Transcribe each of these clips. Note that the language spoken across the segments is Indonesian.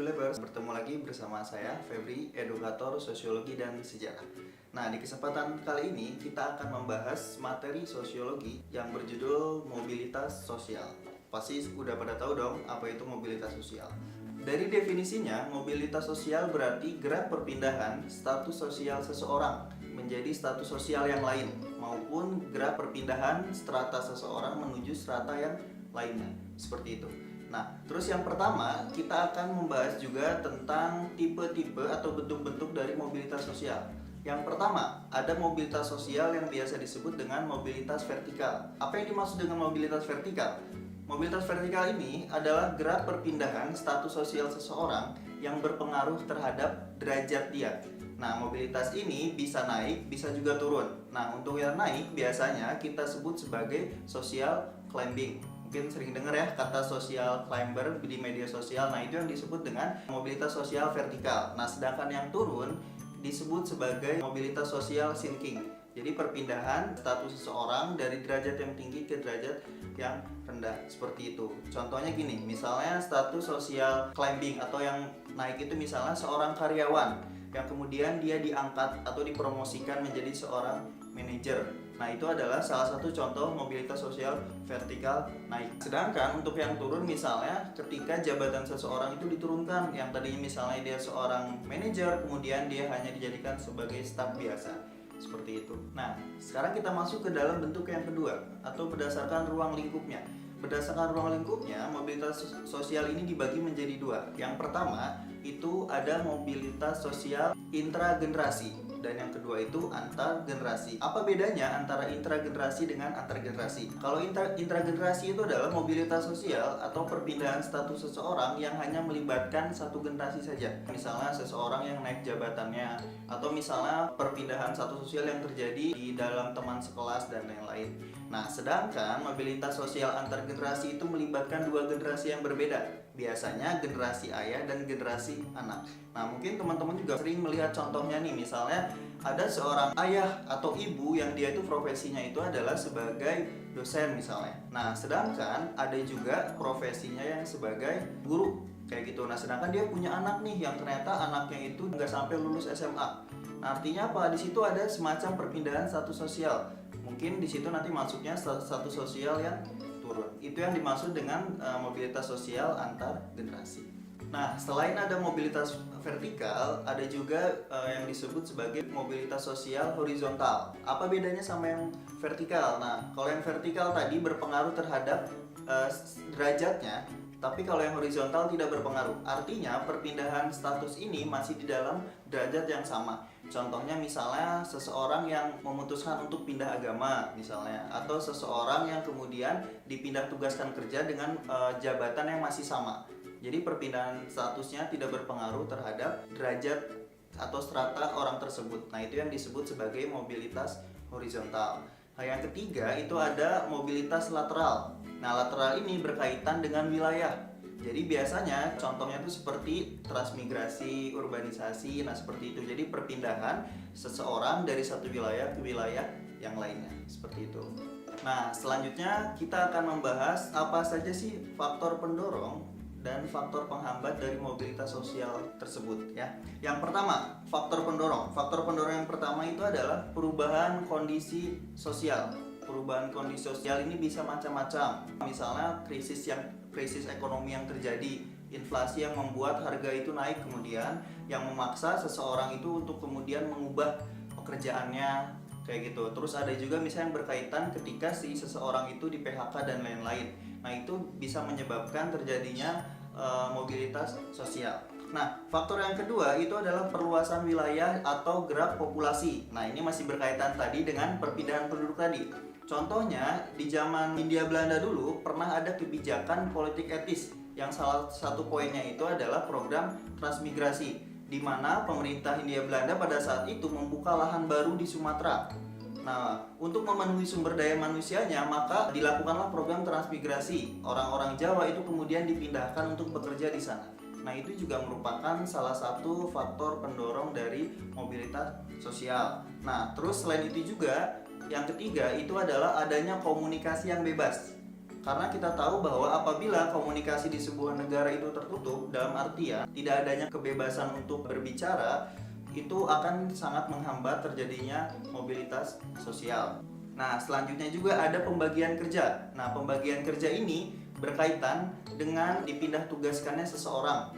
Believers, bertemu lagi bersama saya Febri, edukator sosiologi dan sejarah. Nah, di kesempatan kali ini kita akan membahas materi sosiologi yang berjudul mobilitas sosial. Pasti udah pada tahu dong apa itu mobilitas sosial. Dari definisinya, mobilitas sosial berarti gerak perpindahan status sosial seseorang menjadi status sosial yang lain, maupun gerak perpindahan strata seseorang menuju strata yang lainnya, seperti itu. Nah, terus yang pertama kita akan membahas juga tentang tipe-tipe atau bentuk-bentuk dari mobilitas sosial. Yang pertama, ada mobilitas sosial yang biasa disebut dengan mobilitas vertikal. Apa yang dimaksud dengan mobilitas vertikal? Mobilitas vertikal ini adalah gerak perpindahan status sosial seseorang yang berpengaruh terhadap derajat dia. Nah, mobilitas ini bisa naik, bisa juga turun. Nah, untuk yang naik biasanya kita sebut sebagai social climbing. Mungkin sering dengar ya kata social climber di media sosial. Nah, itu yang disebut dengan mobilitas sosial vertikal. Nah, sedangkan yang turun disebut sebagai mobilitas sosial sinking. Jadi perpindahan status seseorang dari derajat yang tinggi ke derajat yang rendah, seperti itu. Contohnya gini, misalnya status social climbing atau yang naik itu misalnya seorang karyawan yang kemudian dia diangkat atau dipromosikan menjadi seorang manajer. Nah, itu adalah salah satu contoh mobilitas sosial vertikal naik. Sedangkan untuk yang turun misalnya ketika jabatan seseorang itu diturunkan, yang tadinya misalnya dia seorang manajer kemudian dia hanya dijadikan sebagai staf biasa, seperti itu. Nah, sekarang kita masuk ke dalam bentuk yang kedua atau berdasarkan ruang lingkupnya. Berdasarkan ruang lingkupnya, mobilitas sosial ini dibagi menjadi dua. Yang pertama itu ada mobilitas sosial intragenerasi, dan yang kedua itu antar generasi. Apa bedanya antara intragenerasi dengan antar generasi? Kalau intragenerasi itu adalah mobilitas sosial atau perpindahan status seseorang yang hanya melibatkan satu generasi saja. Misalnya seseorang yang naik jabatannya, atau misalnya perpindahan status sosial yang terjadi di dalam teman sekelas dan lain-lain. Nah, sedangkan mobilitas sosial antar generasi itu melibatkan dua generasi yang berbeda. Biasanya generasi ayah dan generasi anak. Nah, mungkin teman-teman juga sering melihat contohnya nih, misalnya ada seorang ayah atau ibu yang dia itu profesinya itu adalah sebagai dosen misalnya. Nah, sedangkan ada juga profesinya yang sebagai guru kayak gitu. Nah, sedangkan dia punya anak nih yang ternyata anaknya itu nggak sampai lulus SMA. Nah, artinya apa? Di situ ada semacam perpindahan status sosial. Mungkin di situ nanti masuknya status sosial yang turun. Itu yang dimaksud dengan mobilitas sosial antar generasi. Nah, selain ada mobilitas vertikal, ada juga yang disebut sebagai mobilitas sosial horizontal. Apa bedanya sama yang vertikal? Nah, kalau yang vertikal tadi berpengaruh terhadap derajatnya, tapi kalau yang horizontal tidak berpengaruh. Artinya perpindahan status ini masih di dalam derajat yang sama. Contohnya misalnya seseorang yang memutuskan untuk pindah agama misalnya, atau seseorang yang kemudian dipindah tugaskan kerja dengan jabatan yang masih sama. Jadi perpindahan statusnya tidak berpengaruh terhadap derajat atau strata orang tersebut. Nah, itu yang disebut sebagai mobilitas horizontal. Nah, yang ketiga itu ada mobilitas lateral. Nah, lateral ini berkaitan dengan wilayah. Jadi biasanya contohnya itu seperti transmigrasi, urbanisasi, nah seperti itu. Jadi perpindahan seseorang dari satu wilayah ke wilayah yang lainnya, seperti itu. Nah, selanjutnya kita akan membahas apa saja sih faktor pendorong dan faktor penghambat dari mobilitas sosial tersebut ya. Yang pertama, faktor pendorong. Faktor pendorong yang pertama itu adalah perubahan kondisi sosial. Perubahan kondisi sosial ini bisa macam-macam. Misalnya krisis ekonomi yang terjadi, inflasi yang membuat harga itu naik, kemudian yang memaksa seseorang itu untuk kemudian mengubah pekerjaannya kayak gitu. Terus ada juga misalnya yang berkaitan ketika si seseorang itu di PHK dan lain-lain. Nah, itu bisa menyebabkan terjadinya mobilitas sosial. Nah, faktor yang kedua itu adalah perluasan wilayah atau gerak populasi. Nah, ini masih berkaitan tadi dengan perpindahan penduduk tadi. Contohnya, di zaman Hindia Belanda dulu pernah ada kebijakan politik etis yang salah satu poinnya itu adalah program transmigrasi, di mana pemerintah Hindia Belanda pada saat itu membuka lahan baru di Sumatera. Nah, untuk memenuhi sumber daya manusianya, maka dilakukanlah program transmigrasi. Orang-orang Jawa itu kemudian dipindahkan untuk bekerja di sana. Nah, itu juga merupakan salah satu faktor pendorong dari mobilitas sosial. Nah, terus selain itu juga, yang ketiga itu adalah adanya komunikasi yang bebas. Karena kita tahu bahwa apabila komunikasi di sebuah negara itu tertutup, dalam artian tidak adanya kebebasan untuk berbicara, itu akan sangat menghambat terjadinya mobilitas sosial. Nah, selanjutnya juga ada pembagian kerja. Nah, pembagian kerja ini berkaitan dengan dipindah tugaskannya seseorang,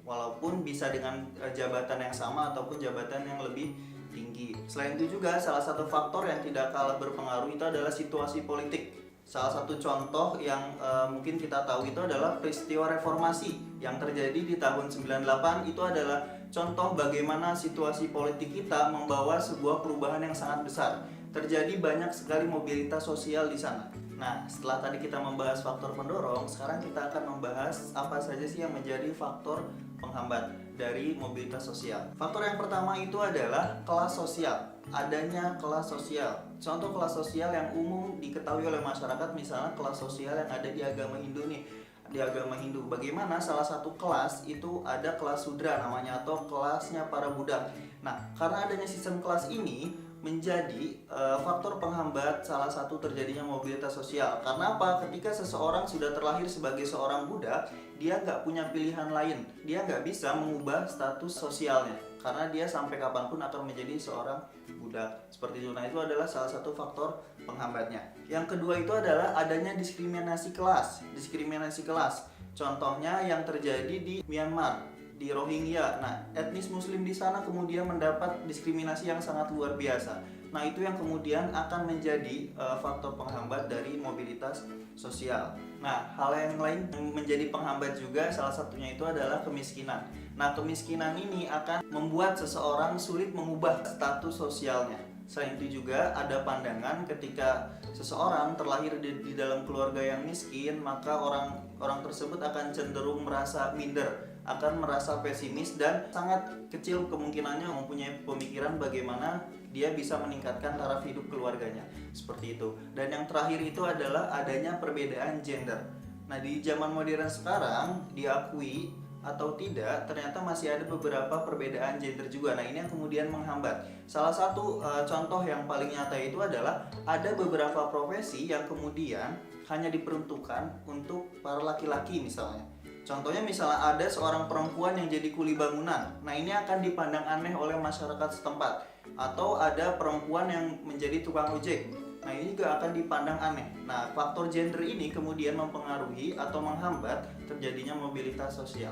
walaupun bisa dengan jabatan yang sama ataupun jabatan yang lebih tinggi. Selain itu juga salah satu faktor yang tidak kalah berpengaruh itu adalah situasi politik. Salah satu contoh yang mungkin kita tahu itu adalah peristiwa reformasi yang terjadi di tahun 98. Itu adalah contoh bagaimana situasi politik kita membawa sebuah perubahan yang sangat besar. Terjadi banyak sekali mobilitas sosial di sana. Nah, setelah tadi kita membahas faktor pendorong, sekarang kita akan membahas apa saja sih yang menjadi faktor penghambat dari mobilitas sosial. Faktor yang pertama itu adalah kelas sosial. Adanya kelas sosial. Contoh kelas sosial yang umum diketahui oleh masyarakat, misalnya kelas sosial yang ada di agama Hindu nih. Di agama Hindu, bagaimana salah satu kelas itu ada kelas Sudra namanya, atau kelasnya para budak. Nah, karena adanya sistem kelas ini menjadi faktor penghambat salah satu terjadinya mobilitas sosial. Karena apa? Ketika seseorang sudah terlahir sebagai seorang budak, dia nggak punya pilihan lain. Dia nggak bisa mengubah status sosialnya, karena dia sampai kapanpun akan menjadi seorang budak. Seperti itu. Nah, itu adalah salah satu faktor penghambatnya. Yang kedua itu adalah adanya diskriminasi kelas. Diskriminasi kelas. Contohnya yang terjadi di Myanmar, di Rohingya. Nah, etnis muslim di sana kemudian mendapat diskriminasi yang sangat luar biasa. Nah, itu yang kemudian akan menjadi faktor penghambat dari mobilitas sosial. Nah, hal yang lain yang menjadi penghambat juga salah satunya itu adalah kemiskinan. Nah, kemiskinan ini akan membuat seseorang sulit mengubah status sosialnya. Selain itu juga ada pandangan ketika seseorang terlahir di dalam keluarga yang miskin, maka orang tersebut akan cenderung merasa minder, akan merasa pesimis, dan sangat kecil kemungkinannya mempunyai pemikiran bagaimana dia bisa meningkatkan taraf hidup keluarganya. Seperti itu. Dan yang terakhir itu adalah adanya perbedaan gender. Nah, di zaman modern sekarang diakui atau tidak, ternyata masih ada beberapa perbedaan gender juga. Nah, ini yang kemudian menghambat. Salah satu contoh yang paling nyata itu adalah ada beberapa profesi yang kemudian hanya diperuntukkan untuk para laki-laki misalnya. Contohnya misalnya ada seorang perempuan yang jadi kuli bangunan. Nah, ini akan dipandang aneh oleh masyarakat setempat. Atau ada perempuan yang menjadi tukang ojek. Nah, ini juga akan dipandang aneh. Nah, faktor gender ini kemudian mempengaruhi atau menghambat terjadinya mobilitas sosial.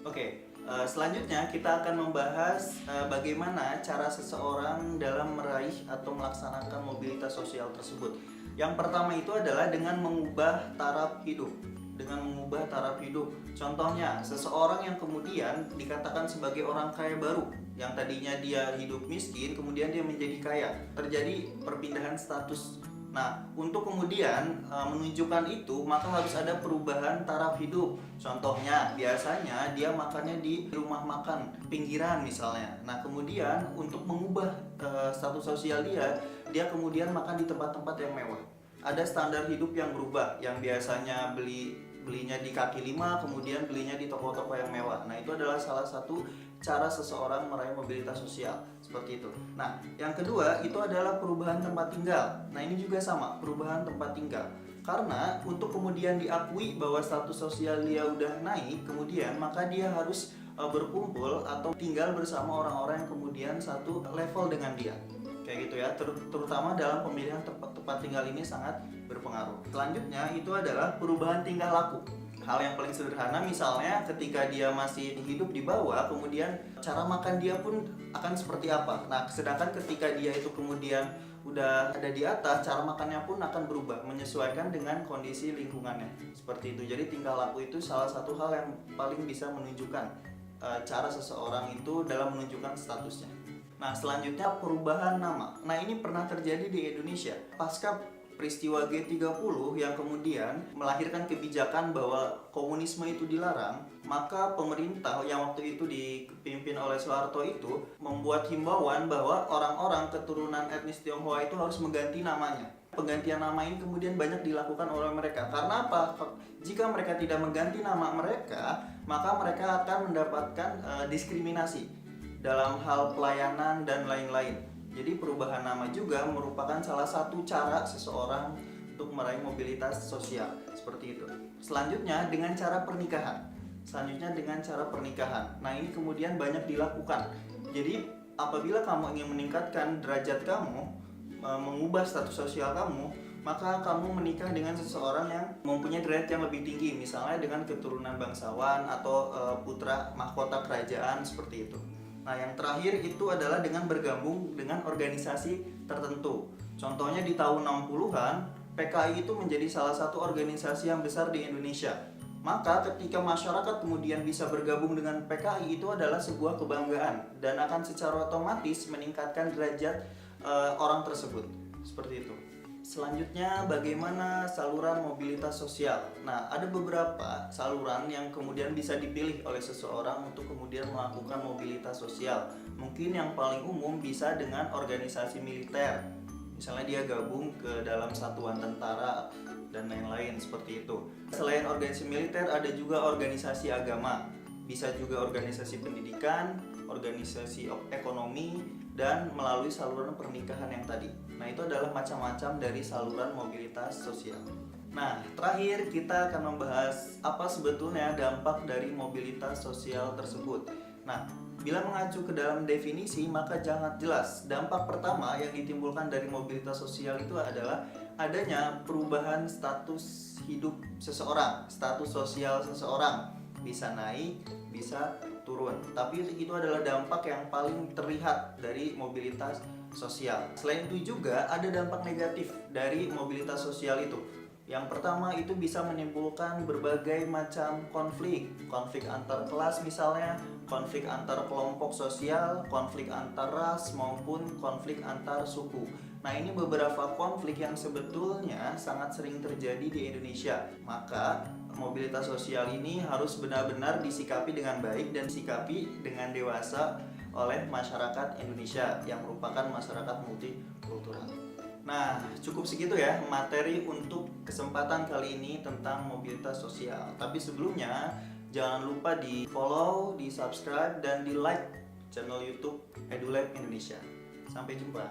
Oke, selanjutnya kita akan membahas bagaimana cara seseorang dalam meraih atau melaksanakan mobilitas sosial tersebut. Yang pertama itu adalah dengan mengubah taraf hidup. Contohnya, seseorang yang kemudian dikatakan sebagai orang kaya baru, yang tadinya dia hidup miskin, kemudian dia menjadi kaya. Terjadi perpindahan status. Nah, untuk kemudian menunjukkan itu, maka harus ada perubahan taraf hidup. Contohnya, biasanya dia makannya di rumah makan pinggiran misalnya. Nah, kemudian untuk mengubah status sosial dia kemudian makan di tempat-tempat yang mewah. Ada standar hidup yang berubah, yang biasanya belinya di kaki lima, kemudian belinya di toko-toko yang mewah. Nah, itu adalah salah satu cara seseorang meraih mobilitas sosial, seperti itu. Nah, yang kedua itu adalah perubahan tempat tinggal. Nah, ini juga sama, perubahan tempat tinggal. Karena untuk kemudian diakui bahwa status sosial dia udah naik, kemudian maka dia harus berkumpul atau tinggal bersama orang-orang yang kemudian satu level dengan dia. Kayak gitu ya, terutama dalam pemilihan tempat tinggal ini sangat berpengaruh. Selanjutnya itu adalah perubahan tingkah laku. Hal yang paling sederhana misalnya ketika dia masih hidup di bawah, kemudian cara makan dia pun akan seperti apa. Nah, sedangkan ketika dia itu kemudian udah ada di atas, cara makannya pun akan berubah menyesuaikan dengan kondisi lingkungannya. Seperti itu. Jadi tingkah laku itu salah satu hal yang paling bisa menunjukkan cara seseorang itu dalam menunjukkan statusnya. Nah, selanjutnya perubahan nama. Nah, ini pernah terjadi di Indonesia pasca peristiwa G30 yang kemudian melahirkan kebijakan bahwa komunisme itu dilarang. Maka pemerintah yang waktu itu dipimpin oleh Soeharto itu membuat himbauan bahwa orang-orang keturunan etnis Tionghoa itu harus mengganti namanya. Penggantian nama ini kemudian banyak dilakukan oleh mereka. Karena apa? Jika mereka tidak mengganti nama mereka, maka mereka akan mendapatkan diskriminasi dalam hal pelayanan dan lain-lain. Jadi perubahan nama juga merupakan salah satu cara seseorang untuk meraih mobilitas sosial seperti itu. Selanjutnya dengan cara pernikahan. Nah, ini kemudian banyak dilakukan. Jadi apabila kamu ingin meningkatkan derajat kamu, mengubah status sosial kamu, maka kamu menikah dengan seseorang yang mempunyai derajat yang lebih tinggi, misalnya dengan keturunan bangsawan atau putra mahkota kerajaan seperti itu. Nah, yang terakhir itu adalah dengan bergabung dengan organisasi tertentu. Contohnya di tahun 60-an, PKI itu menjadi salah satu organisasi yang besar di Indonesia. Maka ketika masyarakat kemudian bisa bergabung dengan PKI, itu adalah sebuah kebanggaan dan akan secara otomatis meningkatkan derajat orang tersebut. Seperti itu. Selanjutnya, bagaimana saluran mobilitas sosial? Nah, ada beberapa saluran yang kemudian bisa dipilih oleh seseorang untuk kemudian melakukan mobilitas sosial. Mungkin yang paling umum bisa dengan organisasi militer. Misalnya dia gabung ke dalam satuan tentara dan lain-lain seperti itu. Selain organisasi militer, ada juga organisasi agama. Bisa juga organisasi pendidikan, organisasi ekonomi, dan melalui saluran pernikahan yang tadi. Nah, itu adalah macam-macam dari saluran mobilitas sosial. Nah, terakhir kita akan membahas apa sebetulnya dampak dari mobilitas sosial tersebut. Nah, bila mengacu ke dalam definisi, maka sangat jelas dampak pertama yang ditimbulkan dari mobilitas sosial itu adalah adanya perubahan status hidup seseorang, status sosial seseorang. Bisa naik, bisa turun. Tapi itu adalah dampak yang paling terlihat dari mobilitas sosial. Selain itu juga ada dampak negatif dari mobilitas sosial itu. Yang pertama itu bisa menimbulkan berbagai macam konflik antar kelas misalnya, konflik antar kelompok sosial, konflik antar ras maupun konflik antar suku. Nah, ini beberapa konflik yang sebetulnya sangat sering terjadi di Indonesia. Maka mobilitas sosial ini harus benar-benar disikapi dengan baik dan disikapi dengan dewasa oleh masyarakat Indonesia yang merupakan masyarakat multikultural. Nah, cukup segitu ya materi untuk kesempatan kali ini tentang mobilitas sosial. Tapi sebelumnya, jangan lupa di follow, di subscribe, dan di like channel YouTube EduLab Indonesia. Sampai jumpa.